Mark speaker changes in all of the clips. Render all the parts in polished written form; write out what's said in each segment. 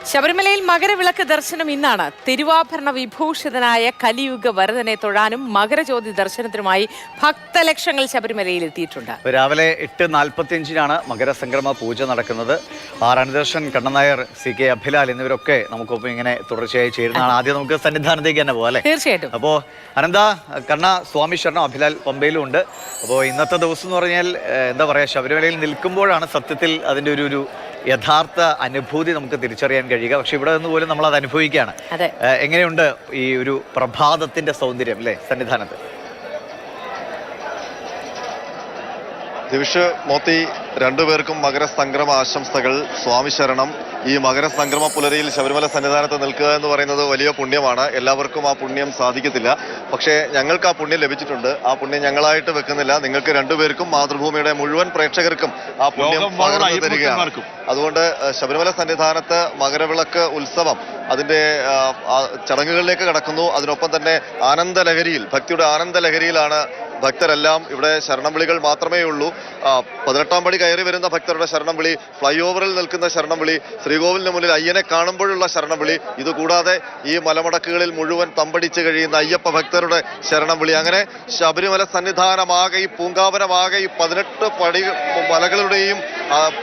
Speaker 1: ശബരിമലയിൽ മകരവിളക്ക് ദർശനം ഇന്നാണ്. തിരുവാഭരണ വിഭൂഷിതനായ കലിയുഗ വരദനെ തൊഴാനും മകരജ്യോതി ദർശനത്തിനുമായി ഭക്തലക്ഷങ്ങൾ ശബരിമലയിൽ എത്തിയിട്ടുണ്ട്.
Speaker 2: രാവിലെ 8:45 മകരസംക്രമ പൂജ നടക്കുന്നത്. അനിദർശൻ, കണ്ണനായർ, CK അഭിലാൽ എന്നിവരൊക്കെ നമുക്കൊപ്പം ഇങ്ങനെ തുടർച്ചയായി ചേരുന്നതാണ്. ആദ്യം നമുക്ക് സന്നിധാനത്തേക്ക് തന്നെ പോകാം അല്ലേ?
Speaker 1: തീർച്ചയായിട്ടും.
Speaker 2: അപ്പോൾ അനന്ത, കണ്ണ, സ്വാമി ശരണം, അഭിലാൽ പമ്പയിലും ഉണ്ട്. അപ്പോൾ ഇന്നത്തെ ദിവസം എന്ന് പറഞ്ഞാൽ എന്താ പറയുക, ശബരിമലയിൽ നിൽക്കുമ്പോഴാണ് സത്യത്തിൽ അതിൻ്റെ ഒരു യഥാർത്ഥ അനുഭൂതി നമുക്ക് തിരിച്ചറിയാൻ കഴിയുക. പക്ഷെ ഇവിടെ നിന്ന് പോലും നമ്മൾ അത് അനുഭവിക്കുകയാണ്. എങ്ങനെയുണ്ട് ഈ ഒരു പ്രഭാതത്തിന്റെ സൗന്ദര്യം അല്ലേ സന്നിധാനത്ത്?
Speaker 3: ദിവിഷ്, മോത്തി, രണ്ടുപേർക്കും മകരസംക്രമ ആശംസകൾ. സ്വാമി ശരണം. ഈ മകരസംക്രമ പുലരിയിൽ ശബരിമല സന്നിധാനത്ത് നിൽക്കുക എന്ന് പറയുന്നത് വലിയ പുണ്യമാണ്. എല്ലാവർക്കും ആ പുണ്യം സാധിക്കത്തില്ല. പക്ഷേ ഞങ്ങൾക്ക് ആ പുണ്യം ലഭിച്ചിട്ടുണ്ട്. ആ പുണ്യം ഞങ്ങളായിട്ട് വെക്കുന്നില്ല. നിങ്ങൾക്ക് രണ്ടുപേർക്കും, മാതൃഭൂമിയുടെ മുഴുവൻ പ്രേക്ഷകർക്കും ആ പുണ്യം പകർന്നു തരികയാണ്. അതുകൊണ്ട് ശബരിമല സന്നിധാനത്ത് മകരവിളക്ക് ഉത്സവം അതിന്റെ ചടങ്ങുകളിലേക്ക് കടക്കുന്നു. അതിനൊപ്പം തന്നെ ആനന്ദലഹരിയിൽ, ഭക്തിയുടെ ആനന്ദലഹരിയിലാണ് ഭക്തരെല്ലാം. ഇവിടെ ശരണംവിളികൾ മാത്രമേ ഉള്ളൂ. 18-ാം പടി കയറി വരുന്ന ഭക്തരുടെ ശരണം വിളി, ഫ്ലൈ ഓവറിൽ നിൽക്കുന്ന ശരണം വിളി, ശ്രീകോവിലിന് മുന്നിൽ അയ്യനെ കാണുമ്പോഴുള്ള ശരണം വിളി, ഇതുകൂടാതെ ഈ മലമടക്കുകളിൽ മുഴുവൻ തമ്പടിച്ച് കഴിയുന്ന അയ്യപ്പ ഭക്തരുടെ ശരണം വിളി, അങ്ങനെ ശബരിമല സന്നിധാനമാകെ, ഈ പൂങ്കാവനമാകെ, ഈ 18 പടി മലകളുടെയും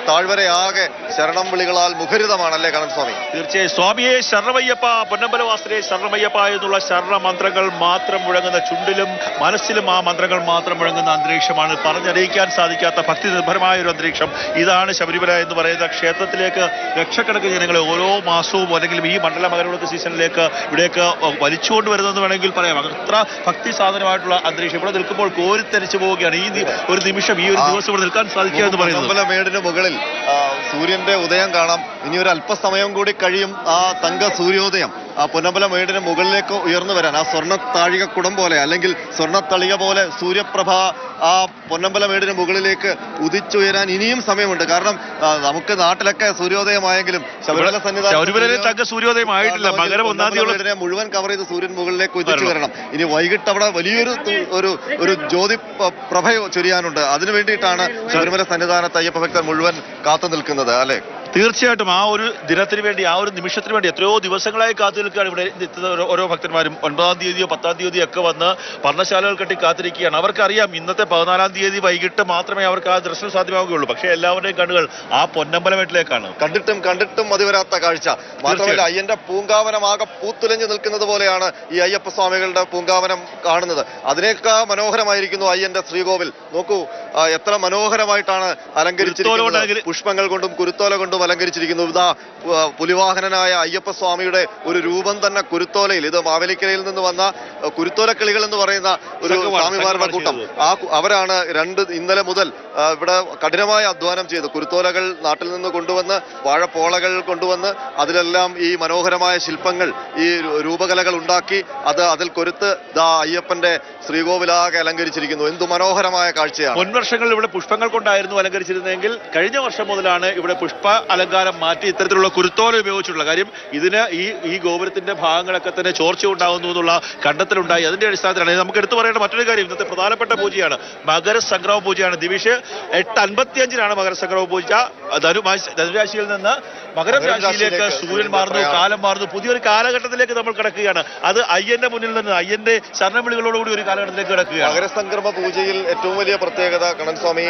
Speaker 3: താഴ്വരയാകെ ശരണം വിളികളാൽ മുഖരിതമാണല്ലേ കണ്ണൻ സ്വാമി?
Speaker 4: തീർച്ചയായും. സ്വാമിയെ ശരണമയ്യപ്പ, പൊന്നമ്പലവാസരെ ശരണമയ്യപ്പ എന്നുള്ള ശരണ മന്ത്രങ്ങൾ മാത്രം മുഴങ്ങുന്ന, ചുണ്ടിലും മനസ്സിലും ആ മന്ത്രങ്ങൾ മാത്രം മുഴങ്ങുന്ന അന്തരീക്ഷമാണ്. പറഞ്ഞറിയിക്കാൻ സാധിക്കാത്ത ഭക്തി നിർഭരമായ ഒരു അന്തരീക്ഷം. ഇതാണ് ശബരിമല എന്ന് പറയുന്ന ക്ഷേത്രത്തിലേക്ക് ലക്ഷക്കണക്കിന് ജനങ്ങളെ ഓരോ മാസവും അല്ലെങ്കിൽ ഈ മണ്ഡല മകരവിളക്ക് സീസണിലേക്ക് ഇവിടേക്ക് വലിച്ചുകൊണ്ട് വരുന്നതെന്ന് വേണമെങ്കിൽ പറയാം. അത്ര ഭക്തി സാധനമായിട്ടുള്ള അന്തരീക്ഷം. ഇവിടെ നിൽക്കുമ്പോൾ കോരിത്തരിച്ചു പോവുകയാണ്. ഈ ഒരു നിമിഷം, ഈ ഒരു ദിവസം ഇവിടെ നിൽക്കാൻ സാധിക്കുക എന്ന് പറയുന്നത്.
Speaker 3: മേടിന് മുകളിൽ സൂര്യന്റെ ഉദയം കാണാം. ഇനി ഒരു അല്പസമയം കൂടി കഴിയും ആ തങ്ക സൂര്യോദയം ആ പൊന്നമ്പല മേടിന് മുകളിലേക്ക് ഉയർന്നു വരാൻ. ആ സ്വർണ്ണ താഴികക്കുടം പോലെ അല്ലെങ്കിൽ സ്വർണ്ണത്തളിക പോലെ സൂര്യപ്രഭ ആ പൊന്നമ്പല മേടിന് മുകളിലേക്ക് ഉദിച്ചുയരാൻ ഇനിയും സമയമുണ്ട്. കാരണം നമുക്ക് നാട്ടിലൊക്കെ സൂര്യോദയമായെങ്കിലും ശബരിമല
Speaker 4: സന്നിധാനം സൂര്യോദയമായിട്ടില്ല. മകരം 1-ാം തീയതി
Speaker 3: മുഴുവൻ കവർ ചെയ്ത് സൂര്യൻ മുകളിലേക്ക് ഉദിച്ചു വരണം. ഇനി വൈകിട്ട് അവിടെ വലിയൊരു ഒരു ജ്യോതി പ്രഭ ചൊരിയാനുണ്ട്. അതിനു വേണ്ടിയിട്ടാണ് ശബരിമല സന്നിധാനത്ത് അയ്യപ്പ ഭക്തർ മുഴുവൻ കാത്തു നിൽക്കുന്നത് അല്ലെ?
Speaker 4: തീർച്ചയായിട്ടും. ആ ഒരു ദിനത്തിന് വേണ്ടി, ആ ഒരു നിമിഷത്തിന് വേണ്ടി എത്രയോ ദിവസങ്ങളായി കാത്തു നിൽക്കുകയാണ് ഇവിടെ ഓരോ ഭക്തന്മാരും. 9-ാം തീയതിയോ 10-ാം തീയതിയോ ഒക്കെ വന്ന് പർണശാലകൾ കെട്ടി കാത്തിരിക്കുകയാണ്. അവർക്കറിയാം ഇന്നത്തെ 14-ാം തീയതി വൈകിട്ട് മാത്രമേ അവർക്ക് ആ ദർശനം സാധ്യമാവുകയുള്ളൂ. പക്ഷേ എല്ലാവരുടെയും കണ്ണുകൾ ആ പൊന്നമ്പലമേട്ടിലേക്കാണ്.
Speaker 3: കണ്ടിട്ടും മതിവരാത്ത കാഴ്ച. മാത്രമല്ല അയ്യന്റെ പൂങ്കാവനമാകെ പൂത്തുലഞ്ഞു നിൽക്കുന്നത് പോലെയാണ് ഈ അയ്യപ്പ സ്വാമികളുടെ പൂങ്കാവനം കാണുന്നത്. അതിനേക്കാൾ മനോഹരമായിരിക്കുന്നു അയ്യന്റെ ശ്രീകോവിൽ. നോക്കൂ, എത്ര മനോഹരമായിട്ടാണ് അലങ്കരിച്ചിരിക്കുന്നത്. പുഷ്പങ്ങൾ കൊണ്ടും കുരുത്തോല കൊണ്ടും അലങ്കരിച്ചിരിക്കുന്നു. ഇതാ പുലിവാഹനനായ അയ്യപ്പ സ്വാമിയുടെ ഒരു രൂപം തന്നെ കുരുത്തോലയിൽ. ഇത് മാവേലിക്കരയിൽ നിന്ന് വന്ന കുരുത്തോലക്കിളികൾ എന്ന് പറയുന്ന ഒരു സ്വാമിമാരുടെ കൂട്ടം. അവരാണ് ഇന്നലെ മുതൽ ഇവിടെ കഠിനമായ അധ്വാനം ചെയ്ത് കുരുത്തോലകൾ നാട്ടിൽ നിന്ന് കൊണ്ടുവന്ന്, വാഴപ്പോളകൾ കൊണ്ടുവന്ന് അതിലെല്ലാം ഈ മനോഹരമായ ശില്പങ്ങൾ, ഈ രൂപകലകൾ ഉണ്ടാക്കി അതിൽ കൊരുത്ത് ദാ അയ്യപ്പന്റെ ശ്രീകോവിലാകെ അലങ്കരിച്ചിരിക്കുന്നു. എന്തു മനോഹരമായ കാഴ്ചയാണ്.
Speaker 4: മുൻവർഷങ്ങളിൽ ഇവിടെ പുഷ്പങ്ങൾ കൊണ്ടായിരുന്നു അലങ്കരിച്ചിരുന്നതെങ്കിൽ കഴിഞ്ഞ വർഷം മുതലാണ് ഇവിടെ പുഷ്പ അലങ്കാരം മാറ്റി ഇത്തരത്തിലുള്ള കുരുത്തോല ഉപയോഗിച്ചിട്ടുള്ള കാര്യം. ഇതിന് ഈ ഗോപുരത്തിന്റെ ഭാഗങ്ങളൊക്കെ തന്നെ ചോർച്ച ഉണ്ടാകുന്നു എന്നുള്ള കണ്ടെത്തലുണ്ടായി. അതിന്റെ അടിസ്ഥാനത്തിലാണ് നമുക്ക് എടുത്തു പറയേണ്ട മറ്റൊരു കാര്യം. ഇന്നത്തെ പ്രധാനപ്പെട്ട പൂജയാണ് മകരസംക്രമ പൂജയാണ്. ദിവിഷ് 8:55 മകരസംക്രമ പൂജ. ധനുരാശിയിൽ നിന്ന് മകരം രാശിയിലേക്ക് സൂര്യൻ മാറുന്നു, കാലം മാറുന്നു. പുതിയൊരു കാലഘട്ടത്തിലേക്ക് നമ്മൾ കിടക്കുകയാണ്. അത് അയ്യന്റെ മുന്നിൽ നിന്ന് അയ്യന്റെ ശരണവിളികളോടുകൂടി ഒരു കാലഘട്ടത്തിലേക്ക് കിടക്കുകയാണ്.
Speaker 3: മകരസംക്രമ പൂജയിൽ ഏറ്റവും വലിയ പ്രത്യേകത കണ്ണൻ സ്വാമി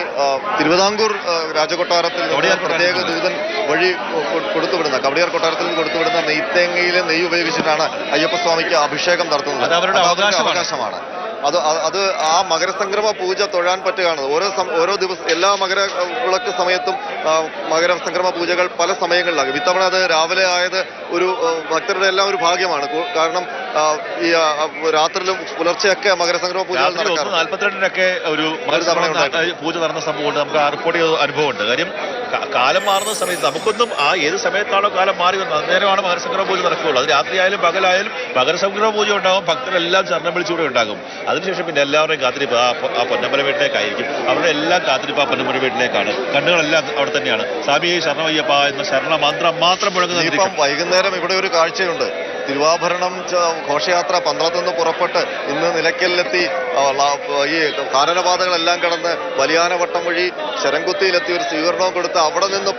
Speaker 3: തിരുവിതാംകൂർ രാജകൊട്ടാരത്തിൽ പ്രത്യേക ദൂതൻ വഴി കൊടുത്തുവിടുന്ന, കവടിയാർ കൊട്ടാരത്തിൽ നിന്ന് കൊടുത്തുവിടുന്ന നെയ്ത്തേങ്ങയിലെ നെയ്യ് ഉപയോഗിച്ചിട്ടാണ് അയ്യപ്പസ്വാമിക്ക് അഭിഷേകം നടത്തുന്നത്.
Speaker 4: അത് അവരുടെ
Speaker 3: അവകാശമാണ്. അത് ആ മകരസംക്രമ പൂജ തൊഴാൻ പറ്റുകയാണ്. ഓരോ ദിവസം എല്ലാ മകരവിളക്ക് സമയത്തും മകരസംക്രമ പൂജകൾ പല സമയങ്ങളിലാകും. ഇത്തവണ അത് രാവിലെ ആയത് ഒരു ഭക്തരുടെ എല്ലാം ഒരു ഭാഗ്യമാണ്. കാരണം ഈ രാത്രിയിലും പുലർച്ചെയൊക്കെ മകരസംക്രമ പൂജകൾ നടക്കാറുണ്ട്.
Speaker 4: 42-നൊക്കെ ഒരു പൂജ നടന്ന സംഭവമുണ്ട്. നമുക്ക് റിപ്പോർട്ട് ചെയ്ത അനുഭവമുണ്ട്. കാര്യം കാലം മാറുന്ന സമയത്ത് നമുക്കൊന്നും ഏത് സമയത്താണോ കാലം മാറി വന്നത് അന്നേരമാണ് മകരസംക്രമ പൂജ നടക്കുകയുള്ളൂ. അത് രാത്രിയായാലും പകലായാലും മകരസംക്രമ പൂജ ഉണ്ടാകും. ഭക്തരെല്ലാം ശരണം വിളിച്ചുകൂടെ ഉണ്ടാകും. അതിനുശേഷം പിന്നെ എല്ലാവരുടെയും കാത്തിരിപ്പ് ആ പൊന്നമ്പല വീട്ടിലേക്കായിരിക്കും. അവരുടെ എല്ലാം കാത്തിരിപ്പ് ആ പൊന്നമ്പല വീട്ടിലേക്കാണ്. കണ്ണുകളെല്ലാം അവിടെ തന്നെയാണ്. സ്വാമിയെ ശരണമയ്യപ്പ എന്ന ശരണ മന്ത്രം മാത്രം മുഴങ്ങുന്ന.
Speaker 3: വൈകുന്നേരം ഇവിടെ ഒരു കാഴ്ചയുണ്ട്. തിരുവാഭരണം ഘോഷയാത്ര പന്തളത്തു നിന്ന് പുറപ്പെട്ട് ഇന്ന് നിലയ്ക്കലിലെത്തി ഈ കാനനപാതകളെല്ലാം കടന്ന് വലിയാനവട്ടം വഴി ശരംകുത്തിയിലെത്തി ഒരു സ്വീകരണവും കൊടുത്ത് അവിടെ നിന്ന്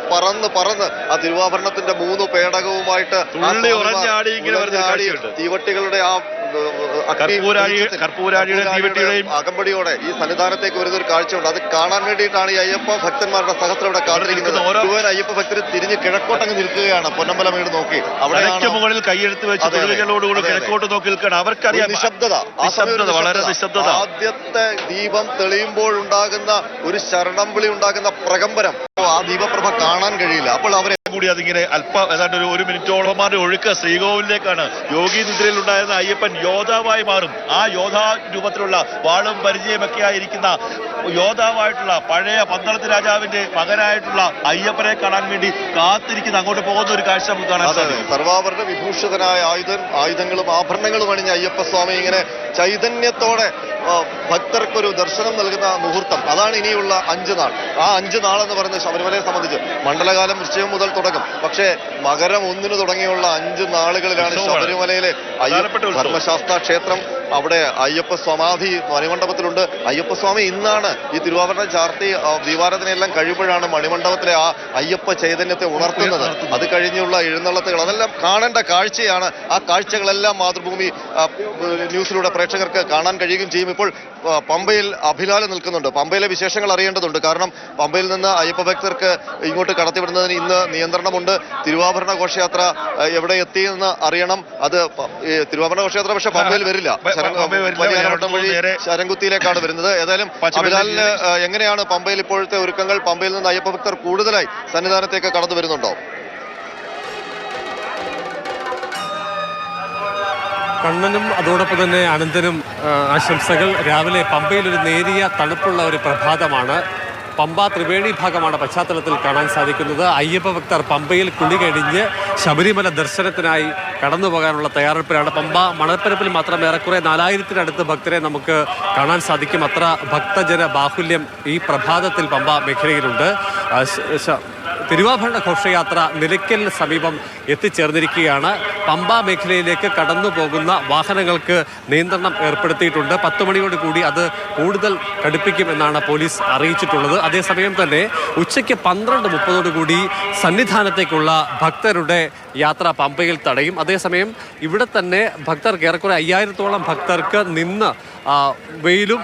Speaker 3: പറന്ന് ആ തിരുവാഭരണത്തിന്റെ 3 പേടകവുമായിട്ട് തീവട്ടികളുടെ ആ അകമ്പടിയോടെ ഈ സന്നിധാനത്തേക്ക് വരുന്ന ഒരു കാഴ്ചയുണ്ട്. അത് കാണാൻ വേണ്ടിയിട്ടാണ് ഈ അയ്യപ്പ ഭക്തന്മാരുടെ സഹസ്രം ഇവിടെ കാത്തിരിക്കുന്നത്. മുഴുവൻ അയ്യപ്പ ഭക്തർ തിരിഞ്ഞ് കിഴക്കോട്ടങ്ങ് നിൽക്കുകയാണ്. പൊന്നമ്പല വീട് നോക്കി അവിടെ
Speaker 4: മുകളിൽ കൈയെടുത്ത് വെച്ച് കിഴക്കോട്ട് നോക്കി നിൽക്കുകയാണ്. അവർക്കറിയാം
Speaker 3: നിശബ്ദത, വളരെ നിശബ്ദത. ആദ്യത്തെ ദീപം തെളിയുമ്പോഴുണ്ടാകുന്ന ഒരു ശരണം വിളി ഉണ്ടാകുന്ന പ്രകമ്പനം ആ ദീപപ്രഭ കാണാൻ കഴിയില്ല. അപ്പോൾ അവരെ
Speaker 4: കൂടി അതിങ്ങനെ ഏതാണ്ട് ഒരു മിനിറ്റോളമാരുടെ ഒഴുക്ക് ശ്രീകോവിലേക്കാണ്. യോഗി നിദ്രയിൽ ഉണ്ടായിരുന്ന അയ്യപ്പൻ യോദ്ധാവായി മാറും. ആ യോദ്ധാ രൂപത്തിലുള്ള വാളും പരിചയമൊക്കെ ആയിരിക്കുന്ന യോദ്ധാവായിട്ടുള്ള പഴയ പന്തളത്ത് രാജാവിന്റെ മകനായിട്ടുള്ള അയ്യപ്പനെ കാണാൻ വേണ്ടി കാത്തിരിക്കുന്ന അങ്ങോട്ട് പോകുന്ന ഒരു കാഴ്ച നമുക്ക് കാണാൻ സാധിക്കും.
Speaker 3: സർവാഭരണ വിഭൂഷിതനായ ആയുധങ്ങളും ആഭരണങ്ങളും അണിഞ്ഞ അയ്യപ്പസ്വാമി ഇങ്ങനെ ചൈതന്യത്തോടെ ഭക്തർക്കൊരു ദർശനം നൽകുന്ന മുഹൂർത്തം. അതാണ് ഇനിയുള്ള 5 നാൾ. ആ 5 നാളെന്ന് പറയുന്നത് ശബരിമലയെ സംബന്ധിച്ച് മണ്ഡലകാലം വൃശ്ചികം മുതൽ തുടങ്ങും. പക്ഷേ മകരം 1 തുടങ്ങിയുള്ള 5 നാളുകളിലാണ് ശബരിമലയിലെ ധർമ്മശാസ്ത്ര ക്ഷേത്രം. അവിടെ അയ്യപ്പ സമാധി മണിമണ്ഡപത്തിലുണ്ട്. അയ്യപ്പസ്വാമി ഇന്നാണ് ഈ തിരുവാഭരണം ചാർത്തി ദീപാരാധനയെല്ലാം കഴിയുമ്പോഴാണ് മണിമണ്ഡപത്തിലെ ആ അയ്യപ്പ ചൈതന്യത്തെ ഉണർത്തുന്നത്. അത് കഴിഞ്ഞുള്ള എഴുന്നള്ളത്തുകൾ അതെല്ലാം കാണേണ്ട കാഴ്ചയാണ്. ആ കാഴ്ചകളെല്ലാം മാതൃഭൂമി ന്യൂസിലൂടെ പ്രേക്ഷകർക്ക് കാണാൻ കഴിയുകയും ചെയ്യും. ഇപ്പോൾ പമ്പയിൽ അഭിലാൽ നിൽക്കുന്നുണ്ട്. പമ്പയിലെ വിശേഷങ്ങൾ അറിയേണ്ടതുണ്ട്. കാരണം പമ്പയിൽ നിന്ന് അയ്യപ്പ ഭക്തർക്ക് ഇങ്ങോട്ട് കടത്തിവിടുന്നതിന് ഇന്ന് നിയന്ത്രണമുണ്ട്. തിരുവാഭരണ ഘോഷയാത്ര എവിടെ എത്തിയെന്ന് അറിയണം. അത് തിരുവാഭരണ ഘോഷയാത്ര പക്ഷെ പമ്പയിൽ വരില്ല, വഴി ശരംകുത്തിയിലേക്കാണ് വരുന്നത്. ഏതായാലും അഭിലാലിന് എങ്ങനെയാണ് പമ്പയിൽ ഇപ്പോഴത്തെ ഒരുക്കങ്ങൾ? പമ്പയിൽ നിന്ന് അയ്യപ്പ ഭക്തർ കൂടുതലായി സന്നിധാനത്തേക്ക് കടന്നു വരുന്നുണ്ടോ?
Speaker 5: കണ്ണനും അതോടൊപ്പം തന്നെ അനന്തനും ആശംസകൾ. രാവിലെ പമ്പയിൽ ഒരു നേരിയ തണുപ്പുള്ള ഒരു പ്രഭാതമാണ്. പമ്പ ത്രിവേണി ഭാഗമാണ് പശ്ചാത്തലത്തിൽ കാണാൻ സാധിക്കുന്നത്. അയ്യപ്പ ഭക്തർ പമ്പയിൽ കുളി കഴിഞ്ഞ് ശബരിമല ദർശനത്തിനായി കടന്നു പോകാനുള്ള തയ്യാറെടുപ്പിലാണ്. പമ്പ മണൽപ്പരപ്പിൽ മാത്രം ഏറെക്കുറെ 4000-നടുത്ത് ഭക്തരെ നമുക്ക് കാണാൻ സാധിക്കും. അത്ര ഭക്തജന ബാഹുല്യം ഈ പ്രഭാതത്തിൽ പമ്പ മേഖലയിലുണ്ട്. തിരുവാഭരണ ഘോഷയാത്ര നിലയ്ക്കലിന് സമീപം എത്തിച്ചേർന്നിരിക്കുകയാണ്. പമ്പ മേഖലയിലേക്ക് കടന്നു പോകുന്ന വാഹനങ്ങൾക്ക് നിയന്ത്രണം ഏർപ്പെടുത്തിയിട്ടുണ്ട്. 10 മണിയോട് കൂടി അത് കൂടുതൽ കടുപ്പിക്കുമെന്നാണ് പോലീസ് അറിയിച്ചിട്ടുള്ളത്. അതേസമയം തന്നെ ഉച്ചയ്ക്ക് 12:30 കൂടി സന്നിധാനത്തേക്കുള്ള ഭക്തരുടെ യാത്ര പമ്പയിൽ തടയും. അതേസമയം ഇവിടെ തന്നെ ഭക്തർക്ക് ഏറെക്കുറെ 5000-ഓളം ഭക്തർക്ക് നിന്ന് വെയിലും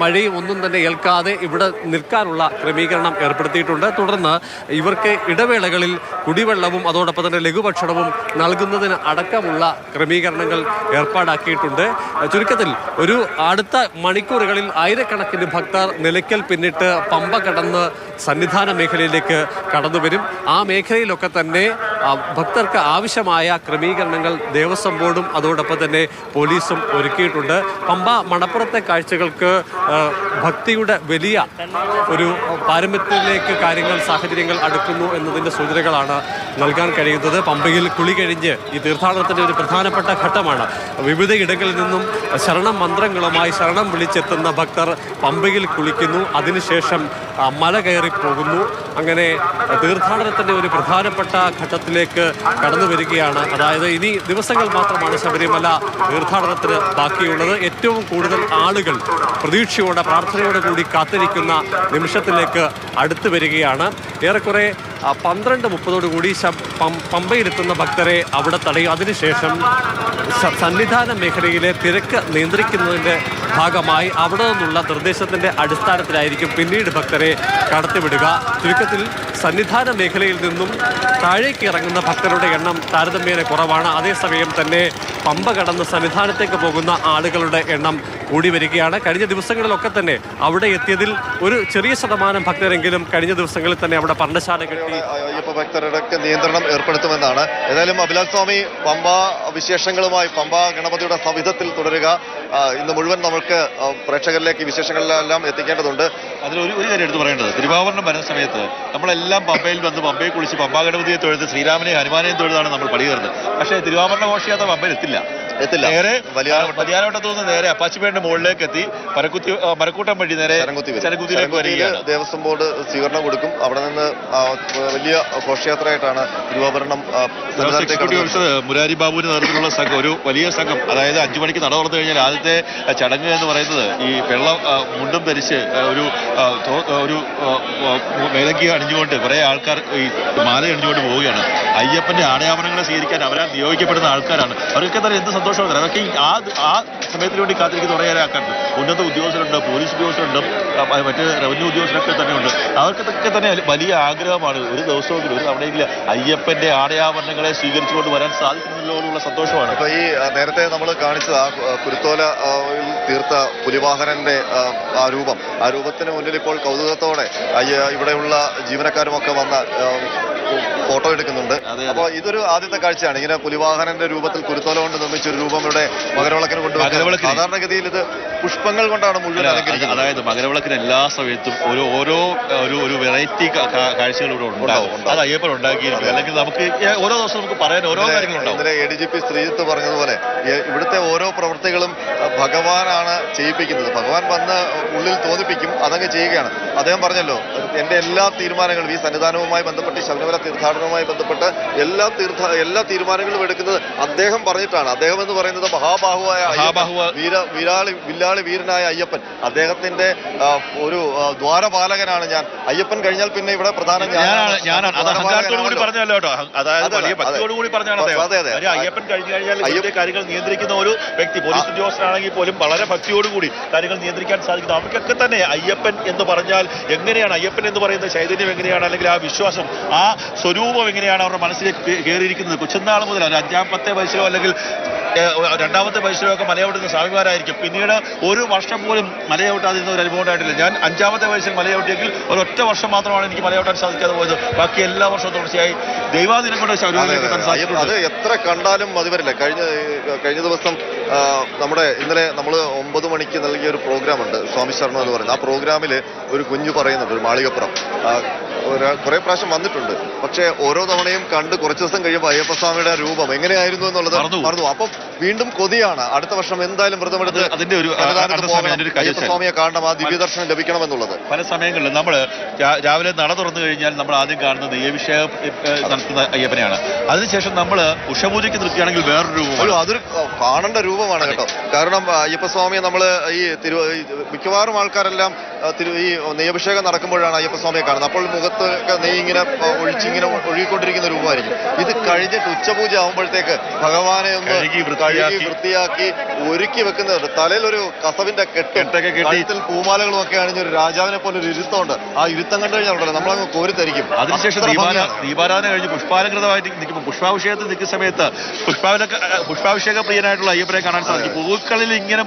Speaker 5: മഴയും ഒന്നും തന്നെ ഏൽക്കാതെ ഇവിടെ നിൽക്കാനുള്ള ക്രമീകരണം ഏർപ്പെടുത്തിയിട്ടുണ്ട്. തുടർന്ന് ഇവർക്ക് ഇടവേളകളിൽ കുടിവെള്ളവും അതോടൊപ്പം തന്നെ ലഘുഭക്ഷണവും നൽകുന്നതിന് അടക്കമുള്ള ക്രമീകരണങ്ങൾ ഏർപ്പാടാക്കിയിട്ടുണ്ട്. ചുരുക്കത്തിൽ ഒരു അടുത്ത മണിക്കൂറുകളിൽ ആയിരക്കണക്കിന് ഭക്തർ നിലയ്ക്കൽ പിന്നിട്ട് പമ്പ കടന്ന് സന്നിധാന മേഖലയിലേക്ക് കടന്നു വരും. ആ മേഖലയിലൊക്കെ തന്നെ ഭക്തർക്ക് ആവശ്യമായ ക്രമീകരണങ്ങൾ ദേവസ്വം ബോർഡും അതോടൊപ്പം തന്നെ പോലീസും ഒരുക്കിയിട്ടുണ്ട്. പമ്പ മണപ്പുറത്തെ കാഴ്ചകൾക്ക് ഭക്തിയുടെ വലിയ ഒരു പാരമ്പര്യത്തിലേക്ക് സാഹചര്യങ്ങൾ അടുക്കുന്നു എന്നതിൻ്റെ സൂചനകളാണ് നൽകാൻ കഴിയുന്നത്. പമ്പയിൽ കുളി കഴിഞ്ഞ് ഈ തീർത്ഥാടനത്തിൻ്റെ ഒരു പ്രധാനപ്പെട്ട ഘട്ടമാണ്. വിവിധ ഇടങ്ങളിൽ നിന്നും ശരണം മന്ത്രങ്ങളുമായി ശരണം വിളിച്ചെത്തുന്ന ഭക്തർ പമ്പയിൽ കുളിക്കുന്നു. അതിനുശേഷം മല കയറി പോകുന്നു. അങ്ങനെ തീർത്ഥാടനത്തിൻ്റെ ഒരു പ്രധാനപ്പെട്ട ഘട്ടത്തിലേക്ക് കടന്നു വരികയാണ്. അതായത് ഇനി ദിവസങ്ങൾ മാത്രമാണ് ശബരിമല തീർത്ഥാടനത്തിന് ബാക്കിയുള്ളത്. ഏറ്റവും കൂടുതൽ ആളുകൾ പ്രതീക്ഷയോടെ പ്രാർത്ഥനയോടെ കൂടി കാത്തിരിക്കുന്ന നിമിഷത്തിലേക്ക് അടുത്തു വരികയാണ്. ഏറെക്കുറെ 12:30 കൂടി പമ്പയിലെത്തുന്ന ഭക്തരെ അവിടെ തടയും. അതിനുശേഷം സന്നിധാന മേഖലയിലെ തിരക്ക് നിയന്ത്രിക്കുന്നതിൻ്റെ ഭാഗമായി അവിടെ നിന്നുള്ള നിർദ്ദേശത്തിൻ്റെ അടിസ്ഥാനത്തിലായിരിക്കും പിന്നീട് ഭക്തരെ കടത്തിവിടുക. ചുരുക്കത്തിൽ സന്നിധാന മേഖലയിൽ നിന്നും താഴേക്ക് ഇറങ്ങുന്ന ഭക്തരുടെ എണ്ണം താരതമ്യേന കുറവാണ്. അതേസമയം തന്നെ പമ്പ കടന്ന് സന്നിധാനത്തേക്ക് പോകുന്ന ആളുകളുടെ എണ്ണം കൂടി വരികയാണ്. കഴിഞ്ഞ ദിവസങ്ങളിലൊക്കെ തന്നെ അവിടെ എത്തിയതിൽ ഒരു ചെറിയ ശതമാനം ഭക്തരെങ്കിലും കഴിഞ്ഞ ദിവസങ്ങളിൽ തന്നെ അവിടെ പർണശാല കെട്ടി
Speaker 3: അയ്യപ്പ ഭക്തരുടെ നിയന്ത്രണം ഏർപ്പെടുത്തുമെന്നാണ്. ഏതായാലും അഭിലാൽ സ്വാമി പമ്പ വിശേഷങ്ങളുമായി പമ്പ ഗണപതിയുടെ സവിധത്തിൽ തുടരുക. ഇന്ന് മുഴുവൻ നമുക്ക് പ്രേക്ഷകരിലേക്ക് വിശേഷങ്ങളിലെല്ലാം എത്തിക്കേണ്ടതുണ്ട്.
Speaker 4: അതിലൊരു കാര്യം എടുത്ത് പറയേണ്ടത്, തിരുവാഭരണം വരുന്ന സമയത്ത് നമ്മളെല്ലാം പമ്പയിൽ വന്ന് പമ്പയെ കുളിച്ച് പമ്പാ ഗണപതിയെ തൊഴുത് ശ്രീരാമനെയും ഹനുമാനെയും തൊഴുതാണ് നമ്മൾ പടി കയറുന്നത്. പക്ഷേ തിരുവാഭരണ ഘോഷയാത്ര പമ്പയിൽ എത്തില്ല.
Speaker 3: എത്തില്ല.
Speaker 4: നേരെ വലിയാനവട്ടത്തു നിന്ന് നേരെ അപ്പാച്ചിമേടിന്റെ മുകളിലേക്ക് എത്തി മരക്കൂട്ടം വഴി നേരെ ചരകുത്തിയിലേക്ക് വരികയാണ്.
Speaker 3: ദേവസ്വം ബോർഡ് സ്വീകരണം കൊടുക്കും. അവിടെ നിന്ന് വലിയ ഘോഷയാത്രയായിട്ടാണ് തിരുവാഭരണം
Speaker 4: മുരാരി ബാബുവിന്റെ നേതൃത്വത്തിലുള്ള സംഘം, ഒരു വലിയ സംഘം. അതായത് 5 മണിക്ക് നട തുറന്നു കഴിഞ്ഞാൽ ആദ്യത്തെ ചടങ്ങ് എന്ന് പറയുന്നത് ഈ വെള്ള മുണ്ടും ധരിച്ച് ഒരു മേലങ്കി അണിഞ്ഞുകൊണ്ട് കുറെ ആൾക്കാർ ഈ മാല അണിഞ്ഞുകൊണ്ട് പോവുകയാണ്. അയ്യപ്പന്റെ ആടയാഭരണങ്ങളെ സ്വീകരിക്കാൻ അവരാൽ നിയോഗിക്കപ്പെടുന്ന ആൾക്കാരാണ്. അവർക്ക് തന്നെ എന്ത് സന്തോഷമാണ്. അതൊക്കെ ആ സമയത്തിന് വേണ്ടി കാത്തിരിക്കുന്ന കുറേ ആൾക്കാരുണ്ട്. ഉന്നത ഉദ്യോഗസ്ഥരുണ്ട്, പോലീസ് ഉദ്യോഗസ്ഥരുണ്ട്, മറ്റ് റവന്യൂ ഉദ്യോഗസ്ഥരൊക്കെ തന്നെ ഉണ്ട്. അവർക്കൊക്കെ തന്നെ വലിയ ആഗ്രഹമാണ് ഒരു ദിവസമെങ്കിലും ഒരു തവണയെങ്കിലും അയ്യപ്പന്റെ ആടയാഭരണങ്ങളെ സ്വീകരിച്ചുകൊണ്ട് വരാൻ സാധിക്കുന്നില്ലോ എന്നുള്ള സന്തോഷമാണ്.
Speaker 3: അപ്പൊ ഈ നേരത്തെ നമ്മൾ കാണിച്ചത് ആ കുരുത്തോല തീർത്ത പുലിവാഹനന്റെ ആ രൂപത്തിന് മുന്നിൽ ഇപ്പോൾ കൗതുകത്തോടെ ഇവിടെയുള്ള ജീവനക്കാരുമൊക്കെ വന്ന ഫോട്ടോ എടുക്കുന്നുണ്ട്. അപ്പോൾ ഇതൊരു ആദ്യത്തെ കാഴ്ചയാണ്. ഇങ്ങനെ പുലിവാഹനന്റെ രൂപത്തിൽ കുരുത്തോല കൊണ്ട് നിർമ്മിച്ച ഒരു രൂപം ഇവിടെ മകരവിളക്കിന് കൊണ്ടുവരുന്നത്. സാധാരണഗതിയിൽ ഇത് പുഷ്പങ്ങൾ കൊണ്ടാണ് മുഴുവൻ അലങ്കരിക്കുന്നത്.
Speaker 4: അതായത് മകരവിളക്കിന് എല്ലാ സമയത്തും ഒരു വെറൈറ്റി കാഴ്ചകൾ ഇവിടെ ഉണ്ടാവും. അത് അയ്യപ്പൻ ഉണ്ടാക്കിയിരിക്കും. അല്ലെങ്കിൽ നമുക്ക് ഓരോ ദിവസം നമുക്ക് പറയാൻ ഓരോ കാര്യങ്ങളുണ്ടാവും.
Speaker 3: ഇന്നലെ ADGP ശ്രീജിത്ത് പറഞ്ഞതുപോലെ ഇവിടുത്തെ ഓരോ പ്രവൃത്തികളും ഭഗവാനാണ് ചെയ്യിപ്പിക്കുന്നത്. ഭഗവാൻ വന്ന് ഉള്ളിൽ തോന്നിപ്പിക്കും, അതങ്ങ് ചെയ്യുകയാണ്. അദ്ദേഹം പറഞ്ഞല്ലോ, എന്റെ എല്ലാ തീരുമാനങ്ങളും ഈ സന്നിധാനവുമായി ബന്ധപ്പെട്ട് ശബരിമല തീർത്ഥാടനവുമായി ബന്ധപ്പെട്ട് എല്ലാ തീരുമാനങ്ങളും എടുക്കുന്നത് അദ്ദേഹം പറഞ്ഞിട്ടാണ്. അദ്ദേഹം എന്ന് പറയുന്നത് മഹാബാഹുവായ വില്ലാളി വീരനായ അയ്യപ്പൻ, അദ്ദേഹത്തിന്റെ ഒരു ദ്വാരപാലകനാണ് ഞാൻ. അയ്യപ്പൻ കഴിഞ്ഞാൽ പിന്നെ ഇവിടെ പ്രധാനം
Speaker 4: ഞാനാണ്. പറഞ്ഞല്ലോ കേട്ടോ. അതായത് വലിയ ഭക്തിയോടുകൂടി പറഞ്ഞാണ് അയ്യപ്പൻ കഴിഞ്ഞു കഴിഞ്ഞാൽ കാര്യങ്ങൾ നിയന്ത്രിക്കുന്ന ഒരു വ്യക്തി. പോലീസ് ഉദ്യോഗസ്ഥനാണെങ്കിൽ പോലും വളരെ ഭക്തിയോടുകൂടി കാര്യങ്ങൾ നിയന്ത്രിക്കാൻ സാധിക്കുന്നു. അവർക്കൊക്കെ തന്നെ അയ്യപ്പൻ എന്ന് പറഞ്ഞാൽ എങ്ങനെയാണ്, അയ്യപ്പൻ എന്ന് പറയുന്ന ചൈതന്യം എങ്ങനെയാണ്, അല്ലെങ്കിൽ ആ വിശ്വാസം, ആ സ്വരൂപം എങ്ങനെയാണ് അവരുടെ മനസ്സിലേക്ക് കയറിയിരിക്കുന്നത്. കൊച്ചുനാൾ മുതൽ ഒരു 5-ാമത്തെ വയസ്സിലോ അല്ലെങ്കിൽ 2-ാമത്തെ വയസ്സിലോ ഒക്കെ മലയവിട്ടുന്ന സ്വാമിമാരായിരിക്കും. പിന്നീട് ഒരു വർഷം പോലും മലയവിട്ടാതിരുന്ന ഒരു അനുഭവം ഉണ്ടായിട്ടില്ല. ഞാൻ 5-ാമത്തെ വയസ്സിൽ മലയവിട്ടെങ്കിൽ ഒരൊറ്റ വർഷം മാത്രമാണ് എനിക്ക് മലയവിട്ടാൻ സാധിക്കാതെ പോയത്. ബാക്കി എല്ലാ വർഷവും തുടർച്ചയായി ദൈവാധീനം കൊണ്ട് ശബരിമലയിലേക്ക് എത്താൻ സാധിച്ചിട്ടുണ്ട്.
Speaker 3: അത് എത്ര കണ്ടാലും മതി വരില്ല. കഴിഞ്ഞ ദിവസം ഇന്നലെ നമ്മൾ 9 മണിക്ക് നൽകിയ ഒരു പ്രോഗ്രാം ഉണ്ട്, സ്വാമി ശരണം എന്ന് പറയുന്നത്. ആ പ്രോഗ്രാമിൽ ഒരു കുഞ്ഞു പറയുന്നുണ്ട്, ഒരു മാളികപ്പുറം കുറെ പ്രാവശ്യം വന്നിട്ടുണ്ട്. പക്ഷേ ഓരോ തവണയും കണ്ട് കുറച്ച് ദിവസം കഴിയുമ്പോൾ അയ്യപ്പസ്വാമിയുടെ രൂപം എങ്ങനെയായിരുന്നു എന്നുള്ളത് മറന്നു. അപ്പം വീണ്ടും കൊതിയാണ് അടുത്ത വർഷം എന്തായാലും വ്രതമെടുത്ത്
Speaker 4: അതിന്റെ ഒരു
Speaker 3: അയ്യപ്പസ്വാമിയെ കാണണം, ആ ദിവ്യദർശനം ലഭിക്കണമെന്നുള്ളത്.
Speaker 4: പല സമയങ്ങളിലും നമ്മൾ രാവിലെ നട തുറന്നു കഴിഞ്ഞാൽ നമ്മൾ ആദ്യം കാണുന്നത് നെയ്യഭിഷേകം നടത്തുന്ന അയ്യപ്പനെയാണ്. അതിനുശേഷം നമ്മൾ ഉഷപൂജയ്ക്ക് നിർത്തിയാണെങ്കിൽ വേറൊരു രൂപം,
Speaker 3: അതൊരു കാണേണ്ട രൂപമാണ് കേട്ടോ. കാരണം അയ്യപ്പസ്വാമിയെ നമ്മൾ മിക്കവാറും ആൾക്കാരെല്ലാം ഈ നെയ്യഭിഷേകം നടക്കുമ്പോഴാണ് അയ്യപ്പസ്വാമിയെ കാണുന്നത്. അപ്പോൾ മുഖത്തൊക്കെ നെയ്യ് ഇങ്ങനെ ഒഴുകിക്കൊണ്ടിരിക്കുന്ന രൂപമായിരിക്കും. ഇത് കഴിഞ്ഞിട്ട് ഉച്ചപൂജ ആകുമ്പോഴത്തേക്ക് ഭഗവാനെ ഒന്ന് കഴുകി വൃത്തിയാക്കി ഒരുക്കി വെക്കുന്നുണ്ട്. തലയിൽ ഒരു കസവിന്റെ കെട്ടൊക്കെ കഴുത്തിൽ പൂമാലകളും ഒക്കെ അണിഞ്ഞൊരു രാജാവിനെ പോലെ ഒരു ഇരുത്തമുണ്ട്. ആ ഇരുത്തം കണ്ടു കഴിഞ്ഞാൽ നമ്മളങ്ങ് കോരിത്തരിക്കും.
Speaker 4: അതിനുശേഷം ദീപാരാധന കഴിഞ്ഞ് പുഷ്പാലങ്കൃതമായിട്ട് നിൽക്കുമ്പോൾ പുഷ്പാഭിഷേകത്തിൽ നിൽക്കുന്ന സമയത്ത് പുഷ്പാഭിഷേക പ്രിയനായിട്ടുള്ള അയ്യപ്പനെ കാണാൻ സാധിക്കും. പൂക്കളിൽ ഇങ്ങനെ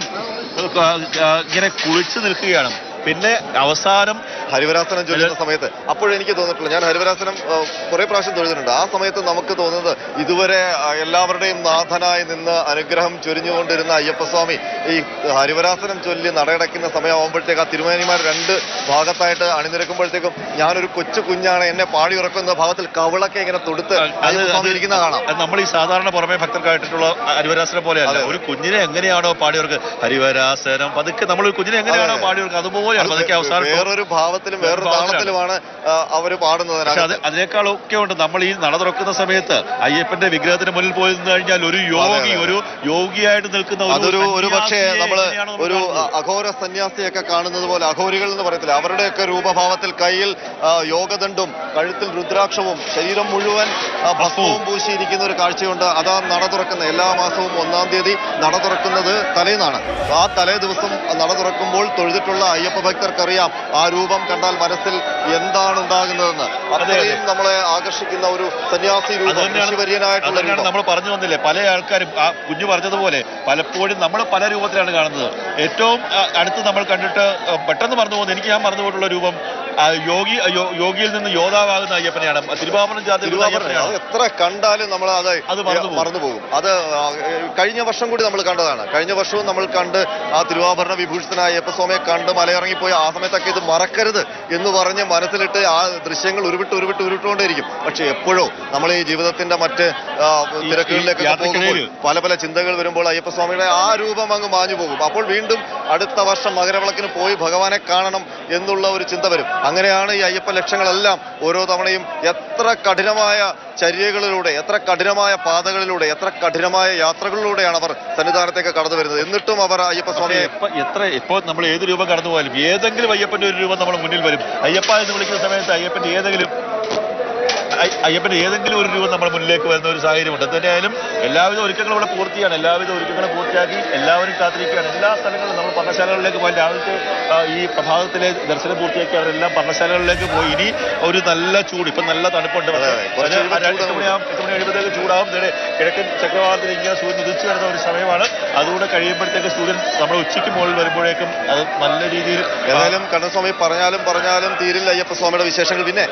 Speaker 4: കുളിച്ചു നിൽക്കുകയാണ്. പിന്നെ അവസാനം
Speaker 3: ഹരിവരാസനം ചൊല്ലുന്ന സമയത്ത് അപ്പോഴെനിക്ക് തോന്നിയിട്ടില്ല, ഞാൻ ഹരിവരാസനം കുറെ പ്രാവശ്യം തൊഴുതിട്ടുണ്ട്. ആ സമയത്ത് നമുക്ക് തോന്നുന്നത് ഇതുവരെ എല്ലാവരുടെയും നാഥനായി നിന്ന് അനുഗ്രഹം ചൊരിഞ്ഞുകൊണ്ടിരുന്ന അയ്യപ്പസ്വാമി ഈ ഹരിവരാസനം ചൊല്ലി നടയടയ്ക്കുന്ന സമയമാകുമ്പോഴത്തേക്ക് ആ തിരുമേനിമാർ 2 ഭാഗത്തായിട്ട് അണിനിരക്കുമ്പോഴത്തേക്കും ഞാനൊരു കൊച്ചു കുഞ്ഞാണ്, എന്നെ പാടി ഉറക്കുന്ന ഭാഗത്തിൽ കവിളൊക്കെ ഇങ്ങനെ തൊടുത്ത് അയ്യപ്പസ്വാമി ഇരിക്കുന്ന കാണാം.
Speaker 4: നമ്മൾ ഈ സാധാരണ പുറമെ ഭക്തർക്കായിട്ടുള്ള ഹരിവരാസനം പോലെയല്ല. ഒരു കുഞ്ഞിനെ എങ്ങനെയാണോ പാടിയവർക്ക് ഹരിവരാസനം പതുക്കെ നമ്മൾ ഒരു കുഞ്ഞിനെ എങ്ങനെയാണോ പാടിയവർക്ക് അതുപോലെ
Speaker 3: വേറൊരു ഭാവത്തിലും വേറൊരു താളത്തിലുമാണ് അവര് പാടുന്നത്.
Speaker 4: അതിനേക്കാളൊക്കെ ഉണ്ട്. നമ്മൾ ഈ നട തുറക്കുന്ന സമയത്ത് അയ്യപ്പന്റെ വിഗ്രഹത്തിന് മുന്നിൽ പോയി നിന്ന് കഴിഞ്ഞാൽ ഒരു യോഗിയായിട്ട് നിൽക്കുന്ന
Speaker 3: ഒരു പക്ഷേ നമ്മള് ഒരു അഘോര സന്യാസിയൊക്കെ കാണുന്നത് പോലെ, അഘോരികൾ എന്ന് പറയത്തില്ല, അവരുടെയൊക്കെ രൂപഭാവത്തിൽ കയ്യിൽ യോഗദണ്ഡും കഴുത്തിൽ രുദ്രാക്ഷവും ശരീരം മുഴുവൻ ഭസ്മവും പൂശിയിരിക്കുന്ന ഒരു കാഴ്ചയുണ്ട്. അതാ നട തുറക്കുന്ന എല്ലാ മാസവും 1-ാം തീയതി നട തുറക്കുന്നത് തലേന്നാണ്. ആ തലേ ദിവസം നട തുറക്കുമ്പോൾ തൊഴുതിട്ടുള്ള അയ്യപ്പ ഭക്തർക്കറിയാം ആ രൂപം കണ്ടാൽ മനസ്സിൽ എന്താണ് ഉണ്ടാകുന്നതെന്ന്. അത്രയും നമ്മളെ ആകർഷിക്കുന്ന ഒരു സന്യാസി രൂപം, ഋഷിവര്യനായിട്ടുള്ള രൂപം.
Speaker 4: നമ്മൾ പറഞ്ഞു വന്നില്ലേ, പല ആൾക്കാരും ആ കുഞ്ഞു പറഞ്ഞതുപോലെ പലപ്പോഴും നമ്മൾ പല രൂപത്തിലാണ് കാണുന്നത്. ഏറ്റവും അടുത്ത് നമ്മൾ കണ്ടിട്ട് പെട്ടെന്ന് മറന്നു പോകുന്നത്, ഞാൻ മറന്നു പോയിട്ടുള്ള രൂപം യോഗിയിൽ നിന്ന് യോദ്ധാവാകുന്ന അയ്യപ്പനെയാണ്. തിരുവാഭരണം
Speaker 3: അത് എത്ര കണ്ടാലും നമ്മൾ അത് മറന്നു പോകും. അത് കഴിഞ്ഞ വർഷം കൂടി നമ്മൾ കണ്ടതാണ്. കഴിഞ്ഞ വർഷവും നമ്മൾ കണ്ട് ആ തിരുവാഭരണ വിഭൂഷിതനായ അയ്യപ്പസ്വാമിയെ കണ്ട് മലയിറങ്ങിപ്പോയി. ആ സമയത്തൊക്കെ ഇത് മറക്കരുത് എന്ന് പറഞ്ഞ് മനസ്സിലിട്ട് ആ ദൃശ്യങ്ങൾ ഉരുവിട്ടുകൊണ്ടേയിരിക്കും. പക്ഷെ എപ്പോഴോ നമ്മൾ ഈ ജീവിതത്തിന്റെ മറ്റ് തിരക്കുകളിലേക്ക് പോകുമ്പോൾ പല പല ചിന്തകൾ വരുമ്പോൾ അയ്യപ്പസ്വാമിയുടെ ആ രൂപം അങ്ങ് മാഞ്ഞു പോകും. അപ്പോൾ വീണ്ടും അടുത്ത വർഷം മകരവിളക്കിന് പോയി ഭഗവാനെ കാണണം എന്നുള്ള ഒരു ചിന്ത വരും. അങ്ങനെയാണ് ഈ അയ്യപ്പ ലക്ഷങ്ങളെല്ലാം ഓരോ തവണയും എത്ര കഠിനമായ ചര്യകളിലൂടെ, എത്ര കഠിനമായ പാതകളിലൂടെ, എത്ര കഠിനമായ യാത്രകളിലൂടെയാണ് അവർ സന്നിധാനത്തേക്ക് കടന്നു വരുന്നത്. എന്നിട്ടും അവർ അയ്യപ്പസ്വാമിയെ
Speaker 4: ഇപ്പോൾ നമ്മൾ ഏത് രൂപം കടന്നു പോയാലും ഏതെങ്കിലും അയ്യപ്പന്റെ ഒരു രൂപം നമ്മുടെ മുന്നിൽ വരും. അയ്യപ്പ എന്ന് വിളിക്കുന്ന സമയത്ത് അയ്യപ്പന്റെ ഏതെങ്കിലും ഒരു രൂപം നമ്മുടെ മുന്നിലേക്ക് വരുന്ന ഒരു സാഹചര്യമുണ്ട്. എന്തായാലും എല്ലാവിധ ഒരുക്കങ്ങളും ഇവിടെ പൂർത്തിയാണ്. എല്ലാവിധ ഒരുക്കങ്ങളും പൂർത്തിയാക്കി എല്ലാവരും കാത്തിരിക്കുകയാണ്. എല്ലാ സ്ഥലങ്ങളിലും നമ്മൾ പർണശാലകളിലേക്ക് പോയി രാവിലത്തെ ഈ പ്രഭാതത്തിലെ ദർശനം പൂർത്തിയാക്കി അവരെല്ലാം പർണശാലകളിലേക്ക് പോയി. ഇനി ഒരു നല്ല ചൂട്, ഇപ്പം നല്ല തണുപ്പുണ്ട്. 8 മണി കഴിയുമ്പോഴത്തേക്ക് ചൂടാവും. കിഴക്കൻ ചക്രവാളത്തിൽ ഇങ്ങനെ സൂര്യൻ ഉദിച്ചു വരുന്ന ഒരു സമയമാണ്. അതുകൂടെ കഴിയുമ്പോഴത്തേക്ക് സൂര്യൻ നമ്മുടെ ഉച്ചയ്ക്ക് മുകളിൽ വരുമ്പോഴേക്കും അത് നല്ല രീതിയിൽ
Speaker 3: ഏതായാലും കണ്ണസ്വാമി പറഞ്ഞാലും തീരില്ല അയ്യപ്പസ്വാമിയുടെ വിശേഷങ്ങൾ. പിന്നെ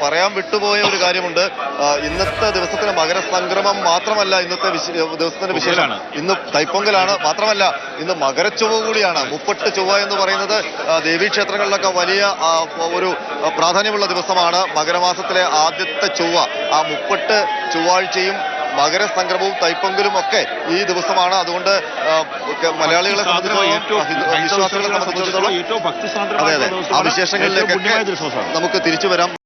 Speaker 3: പറയാൻ വിട്ടുപോയ ഒരു കാര്യമുണ്ട്. ഇന്നത്തെ ദിവസത്തിന് മകരസംക്രമം മാത്രമല്ല ഇന്നത്തെ ദിവസത്തിന്റെ വിശേഷമാണ്. ഇന്ന് തൈപ്പൊങ്കലാണ്. മാത്രമല്ല ഇന്ന് മകരച്ചൊവ്വ കൂടിയാണ്. മുപ്പട്ട് ചൊവ്വ എന്ന് പറയുന്നത് ദേവീക്ഷേത്രങ്ങളിലൊക്കെ വലിയ ഒരു പ്രാധാന്യമുള്ള ദിവസമാണ്. മകരമാസത്തിലെ ആദ്യത്തെ ചൊവ്വ. ആ മുപ്പട്ട് ചൊവ്വാഴ്ചയും മകരസംക്രമവും തൈപ്പൊങ്കലും ഒക്കെ ഈ ദിവസമാണ്. അതുകൊണ്ട് മലയാളികളെ സംബന്ധിച്ചിടത്തോളം വിശ്വാസികളെ സംബന്ധിച്ചിടത്തോളം അതെ ആ വിശേഷങ്ങളിലേക്കൊക്കെ നമുക്ക് തിരിച്ചു വരാം.